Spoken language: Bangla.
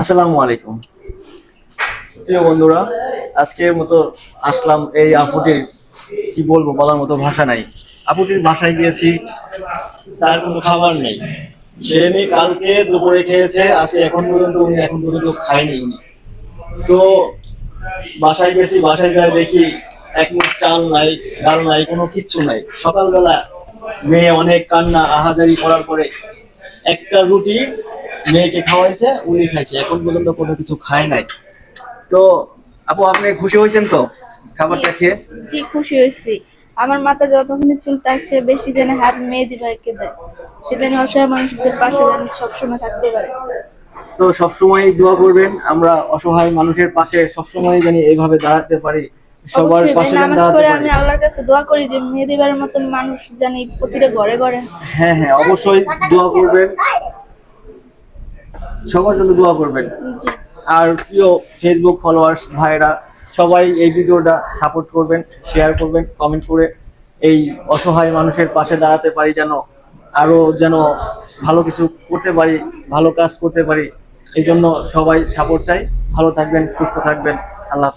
আসসালামু আলাইকুম প্রিয় বন্ধুরা, আজকের মতো আসলাম এই আপুটির কি বলবো, বলার মতো ভাষা নাই। আপুটির বাসায় গিয়েছি, তার কোনো খাবার নেই। সে নিয়ে কালকে দুপুরে খেয়েছে, আজকে এখন পর্যন্ত খায়নি উনি। তো বাসায় গেছি, বাসায় যাই দেখি এক মুঠ চাল নাই, ডাল নাই, কোনো কিচ্ছু নাই। সকালবেলা মেয়ে অনেক কান্না আহাজারি করার পরে একটা রুটি মেয়েকে খাওয়াইছে, উনি খাইছে, এখন পর্যন্ত কোনো কিছু খায় নাই। তো আপু, আপনি খুশি হয়েছেন তো জি খাবারটা খেয়ে? জি, খুশি হয়েছি। আমার মাথা যতক্ষণ চুল থাকছে বেশি যেন হাত মেহেদি ভাইকে দেয়, সে যেন অসহায় মানুষদের পাশে যেন সবসময় থাকতে পারে। তো সবসময় দোয়া করবেন, আমরা অসহায় মানুষের পাশে সবসময় জানি এইভাবে দাঁড়াতে পারি, সবার অবশ্যই ভাই, পাশে যেন নামাজ দাঁড়াতে পড়ে পারি। আমি আল্লাহর কাছে দোয়া করি যে মেহেদি ভাইয়ের মতন মানুষ জানি প্রতিটা ঘরে ঘরে। হ্যাঁ হ্যাঁ, অবশ্যই দোয়া করবেন, সবার জন্য দোয়া করবেন। জি আর প্রিয় ফেসবুক ফলোয়ার্স ভাইরা, সবাই এই ভিডিওটা সাপোর্ট করবেন, শেয়ার করবেন, কমেন্ট করে এই অসহায় মানুষের পাশে দাঁড়াতে পারি, যেন আরো যেন ভালো কিছু করতে পারি, ভালো কাজ করতে পারি। এই জন্য সবাই সাপোর্ট চাই। ভালো থাকবেন, সুস্থ থাকবেন। আল্লাহ হাফেজ।